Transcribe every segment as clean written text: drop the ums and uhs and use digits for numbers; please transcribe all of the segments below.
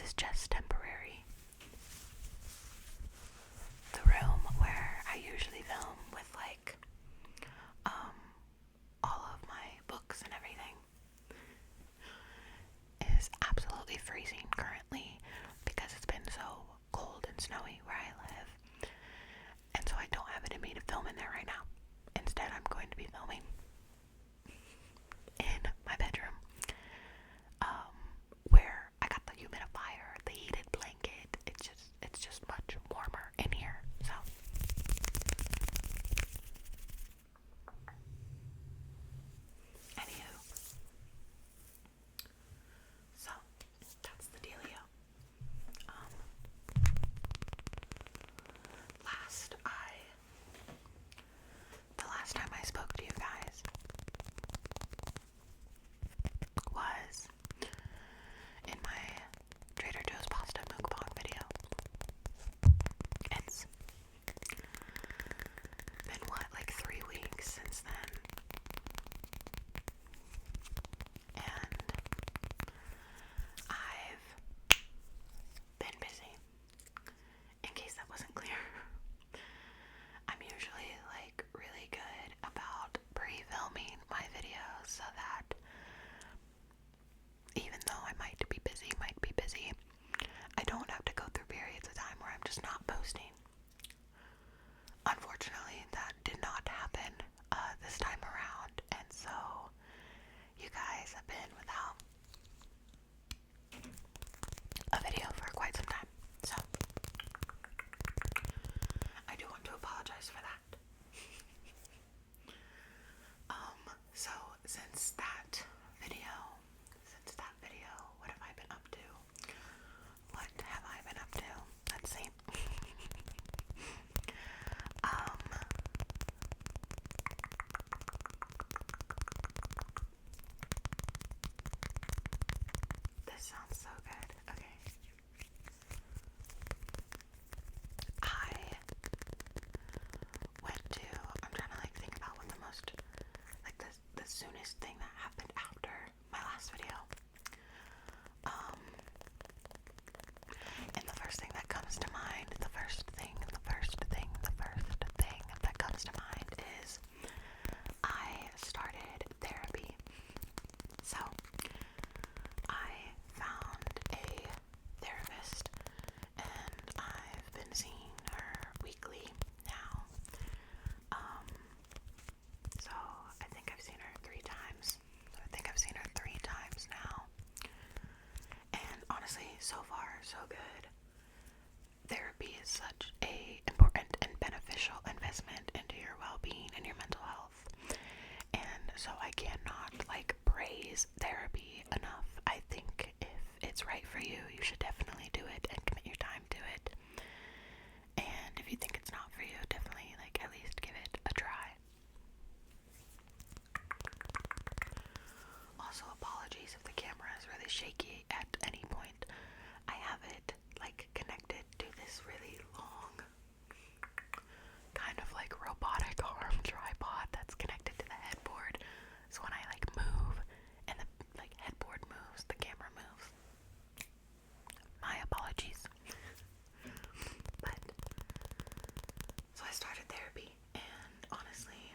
this is just temporary. The room where I usually film with like all of my books and everything is absolutely freezing currently because it's been so cold and snowy where I live, and so I don't have it in me to film in there right now. Instead, I'm going to be filming in my bedroom, where I got the humidifier, the heated blanket. It's just much warmer in here. So anywho, so that's the dealio. The last time I spoke to you guys was in my Trader Joe's pasta mukbang video. It's been like 3 weeks since then, and I've been busy. In case that wasn't clear, I'm usually like really good about pre-filming my videos so that even though I might be busy, I don't have to go through periods of time where I'm just not posting. Unfortunately, that did not happen this time around, and so you guys have been without a video for quite some time. So I do want to apologize for that. So since that video, what have I been up to? Let's see. This sounds so good. Okay. I'm trying to think about what the most, the soonest thing that happened after my last video. And the first thing that comes to mind, the first thing that comes to mind is I started therapy. So I found a therapist, and I've been seeing her weekly now. So I think I've seen her 3 times. Now. And honestly, so far, so good. Therapy is such a important and beneficial investment into your well-being and your mental health. And so I cannot praise therapy enough. I think if it's right for you, you should definitely do it and commit your time to it. And if you think it's not for you, definitely at least give it a try. Also, apologies if the camera is really shaky at any point. I have it connected to this really long kind of robotic arm tripod that's connected to the headboard. So when I move and the headboard moves, the camera moves. My apologies. But so I started therapy, and honestly,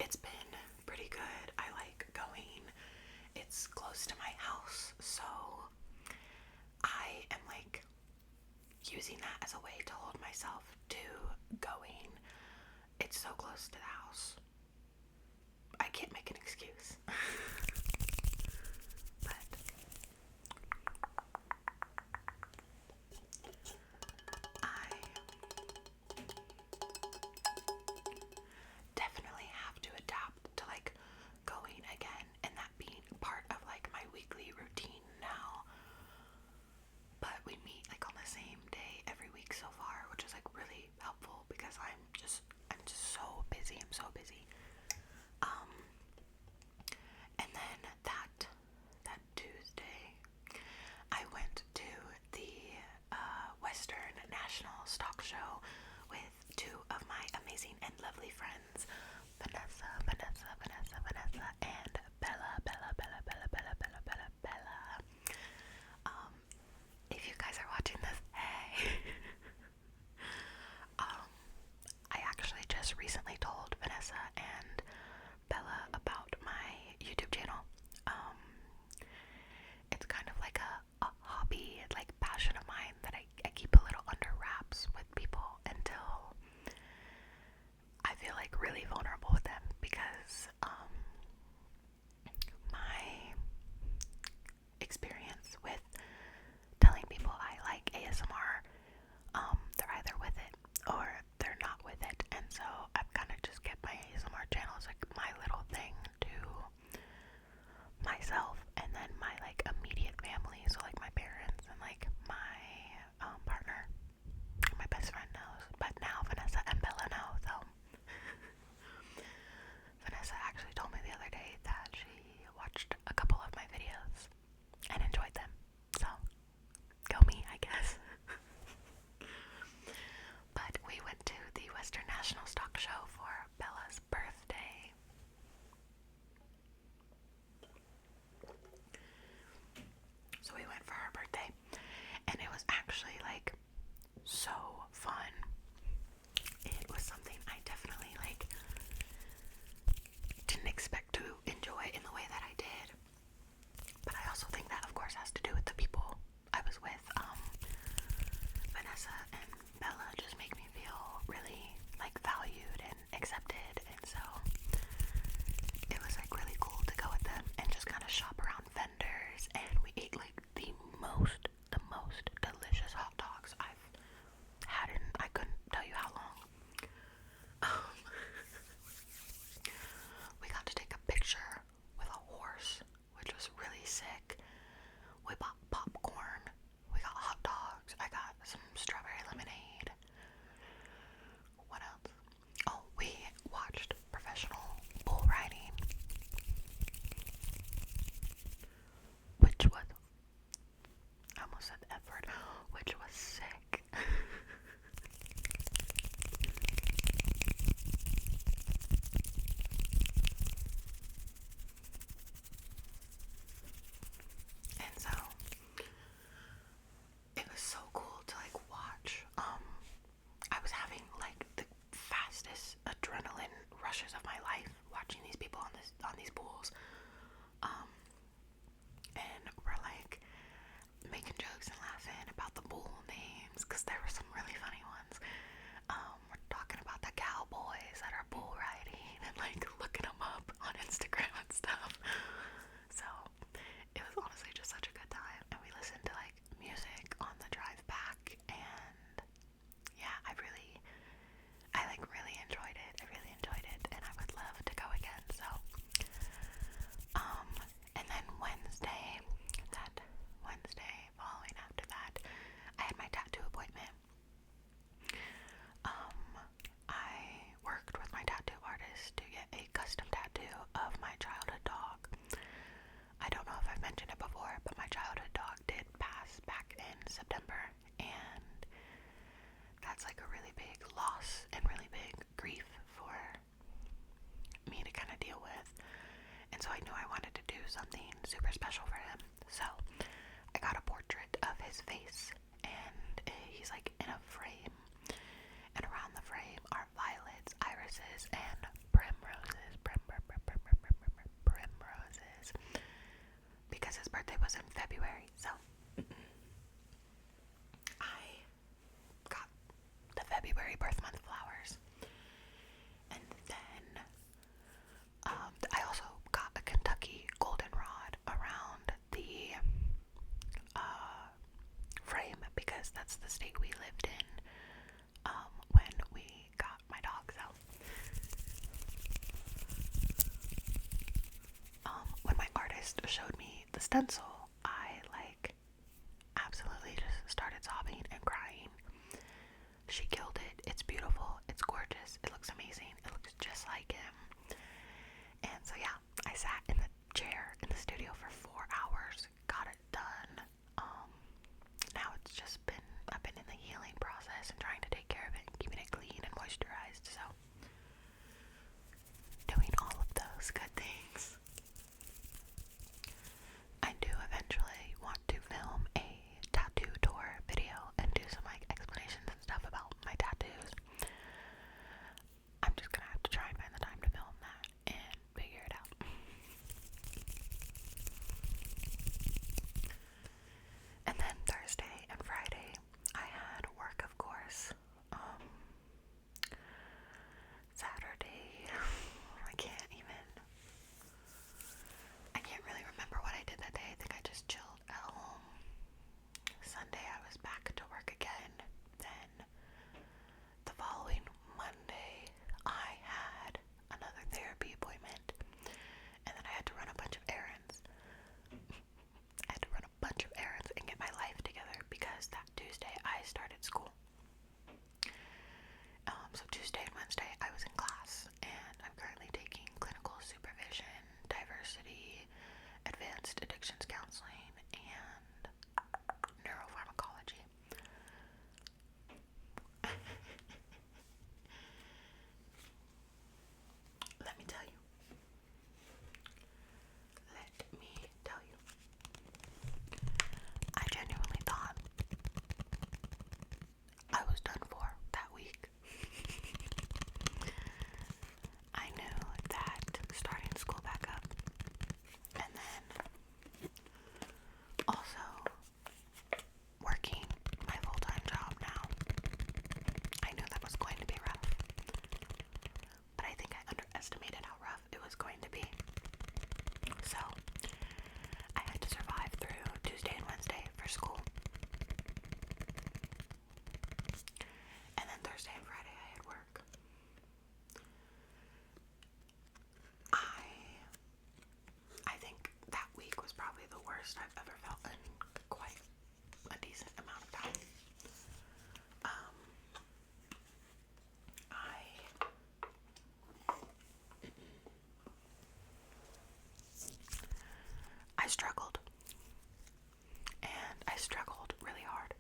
it's been pretty good. I like going. It's close to my house, so I am using that as a way to hold myself to going. It's so close to the house. I can't make an excuse. But I definitely have to adapt to going again and that being part of my weekly routine now. But we meet on the same day every week so far, which is really helpful because I'm just so busy. I'm so busy. And then which was sick. And so it was so cool to like watch. I was having like the fastest adrenaline rushes of my life watching these people on these pools. And we're like making jokes and laughing about the pool names because there were some really funny ones. We're talking about the cowboys that are bull riding and like looking them up on Instagram and stuff. So it was honestly just such a good time, and we listened to like music on the drive back, and yeah, I really enjoyed it. I really enjoyed it, and I would love to go again. So and then that Wednesday following after that, I had my tattoo appointment. I worked with my tattoo artist to get a custom tattoo of my childhood dog. I don't know if I've mentioned it before, but my childhood dog did pass back in September, and that's like a really big loss and really big grief for me to kind of deal with. And so I knew I wanted to do something super special for him. So I got a portrait of his face, and he's like in a frame, and around the frame are violets, irises, and primroses. Primroses. Because his birthday was in February, so I got the February birth month flowers. And then I also got a Kentucky goldenrod around the frame because that's the state we lived in when we got my dogs out. When my artist showed me the stencil, I like absolutely just started sobbing and crying. She killed it. It's beautiful. It's gorgeous. It looks amazing. It looks just like him. And so yeah, I sat in the chair in the studio for 4 hours, got it done. Now it's just I've been in the healing process and trying to take care of it and keeping it clean and moisturized. So doing all of those good things. I do eventually want to film a tattoo tour video and do some like explanations and stuff about my tattoos. I'm just gonna have to try and find the time to film that and figure it out. And then Thursday and Friday I had work, of course. Saturday I can't really remember what I did that day. I think I just chilled at home. Sunday I was back to work again. Then the following Monday I had another therapy appointment, and then I had to run a bunch of errands. And get my life together because that Tuesday I started school. So Tuesday and Wednesday I was in class, and I'm currently taking clinical supervision, diversity, advanced addictions counseling, and neuropharmacology. Let me tell you, I genuinely thought I was done for that week. I knew that starting school back up, and then also working my full-time job now, I knew that was going to be rough. But I think I underestimated how rough it was going to be. So I had to survive through Tuesday and Wednesday for school. And then Thursday and Friday I had work. I think that week was probably the worst I've ever felt in quite a decent amount of time. I struggled, and I struggled really hard.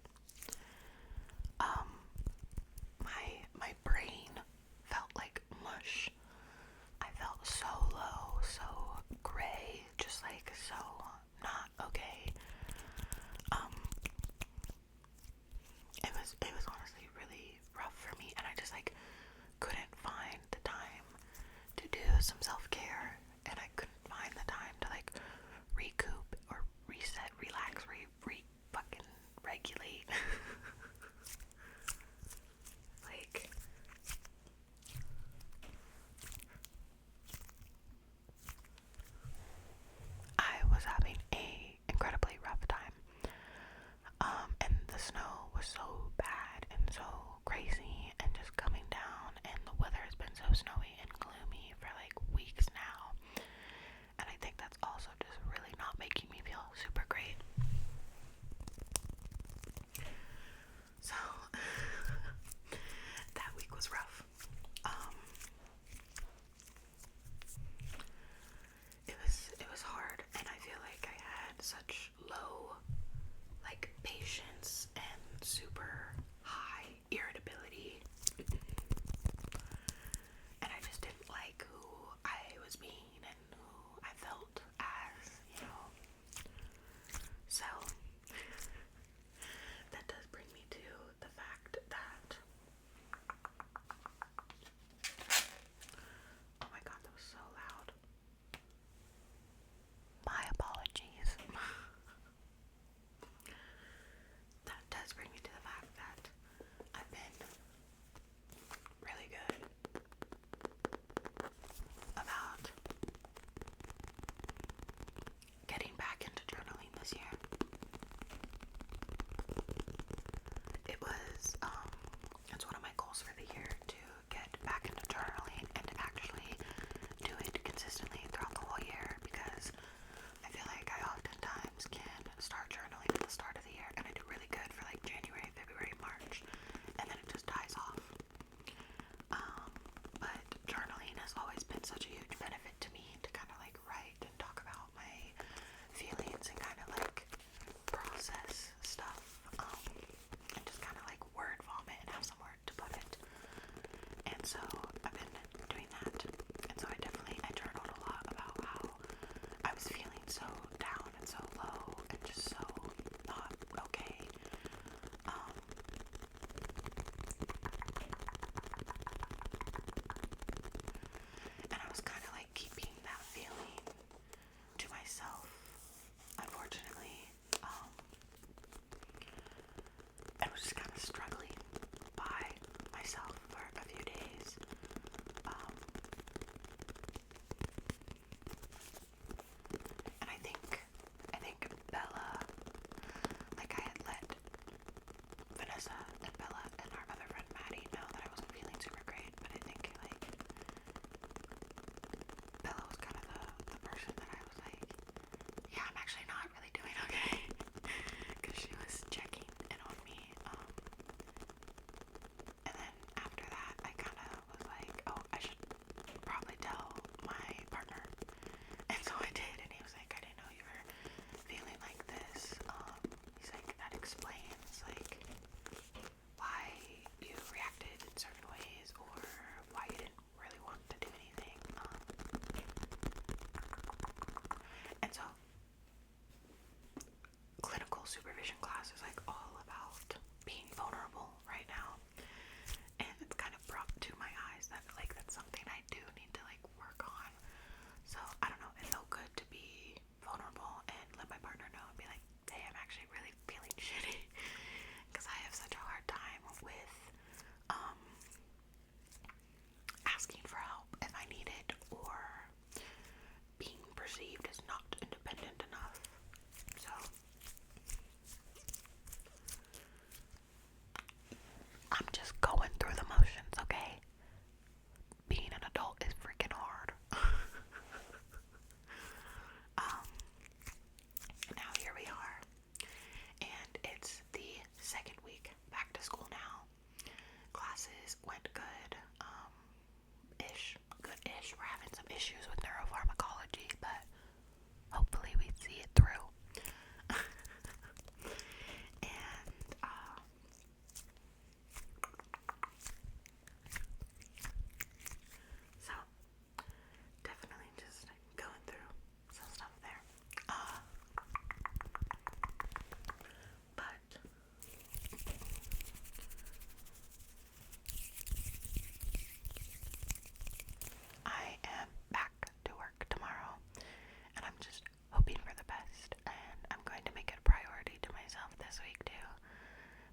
this week to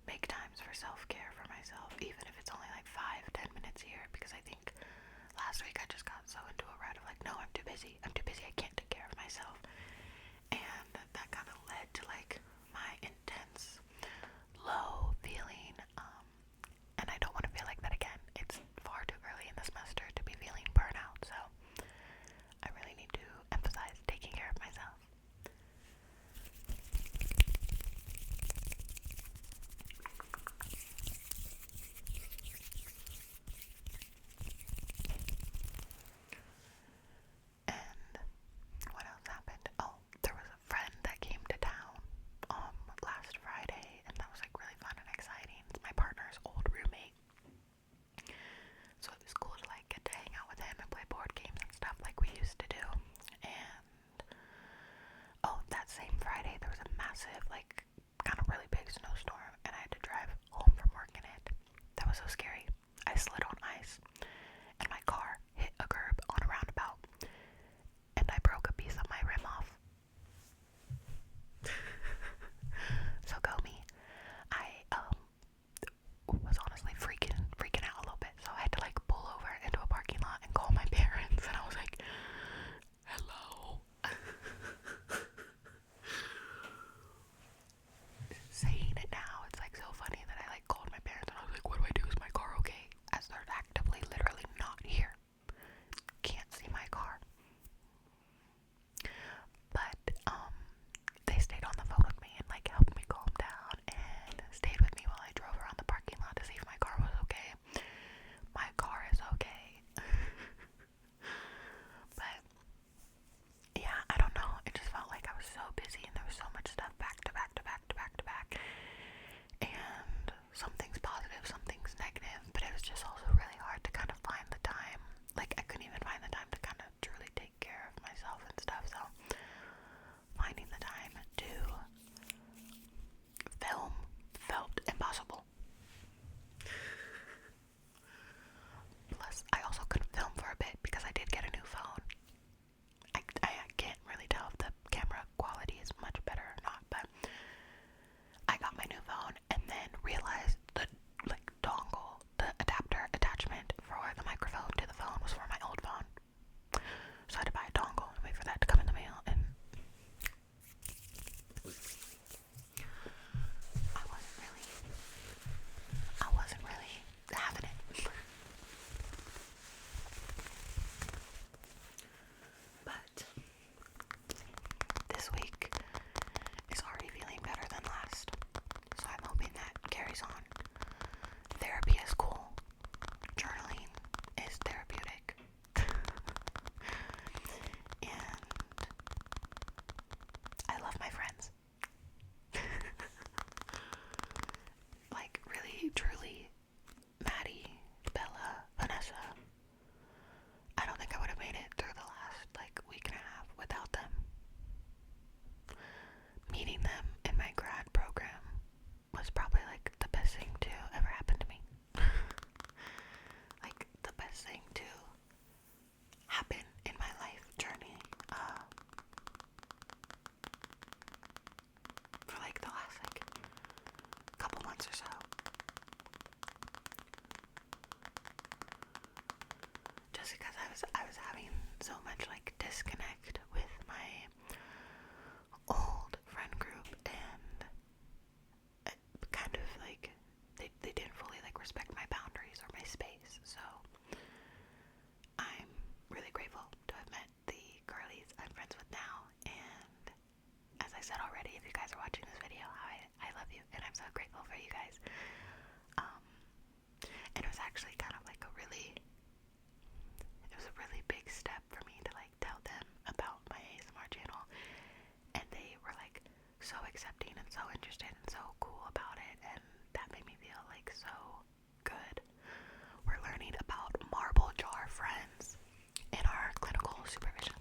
make times for self-care for myself, even if it's only like 5-10 minutes here, because I think last week I just got so into a rut of like, no, I'm too busy, I can't take care of myself, and that kind of led to like my intense low feeling, and I don't want to feel like that again. It's far too early in the semester to be feeling burnout, so I really need to emphasize taking care of myself. And what else happened? Oh, there was a friend that came to town last Friday, and that was like really fun and exciting. It's my partner's old roommate, so it was cool to like get to hang out with him and play board games and stuff like we used to do. And oh, that same Friday there was a massive, like, kind of really big snowstorm, and I had to drive home from work in it. That was so scary. I slid on ice, and my car hit a curb on a roundabout, and I broke a piece of my rim off. So go me. I was honestly freaking out a little bit, so I had to like pull over into a parking lot and call my parents, and I was like, hello. Saying it now, it's like so funny that I like called my parents and I was like, what do I do? Is my car okay? As they're actively literally not here. Can't see my car. But they stayed on the phone with me and like helped me calm down and stayed with me while I drove around the parking lot to see if my car was okay. My car is okay. But yeah, I don't know. It just felt like I was so busy and there was so much stuff back to back to back to back to back. And some things positive, some things negative, but it was just also really hard to kind of find the time. Like, I couldn't even find the time to kind of truly take care of myself and stuff, so finding the time to film felt impossible. Plus, I also couldn't film for a bit because I did get a new phone. I can't really tell if the camera quality is much better or not, but I got my new phone and then realized the like dongle, the adapter attachment for the microphone to the phone was for my old phone. So I had to buy a dongle and wait for that to come in the mail, and I wasn't really having it. But this week is already feeling better than last, so I'm hoping that carries on. Therapy is cool. Journaling is therapeutic. And I love my friends. Like, really, truly, Maddie, Bella, Vanessa. I don't think I would have made it through the last, like, week and a half without them. Meeting them in my grad program was probably, like, the best thing to ever happen to me. Like, the best thing to happen in my life journey, for, like, the last, like, couple months or so. Just because I was having so much like disconnect with my old friend group, and it kind of like they didn't fully like respect my boundaries or my space. So I'm really grateful to have met the girlies I'm friends with now, and as I said already, if you guys are watching this video, I love you and I'm so grateful for you guys. And it was actually kind of like it was a really big step for me to like tell them about my ASMR channel, and they were like so accepting and so interested and so cool about it, and that made me feel like so good. We're learning about marble jar friends in our clinical supervision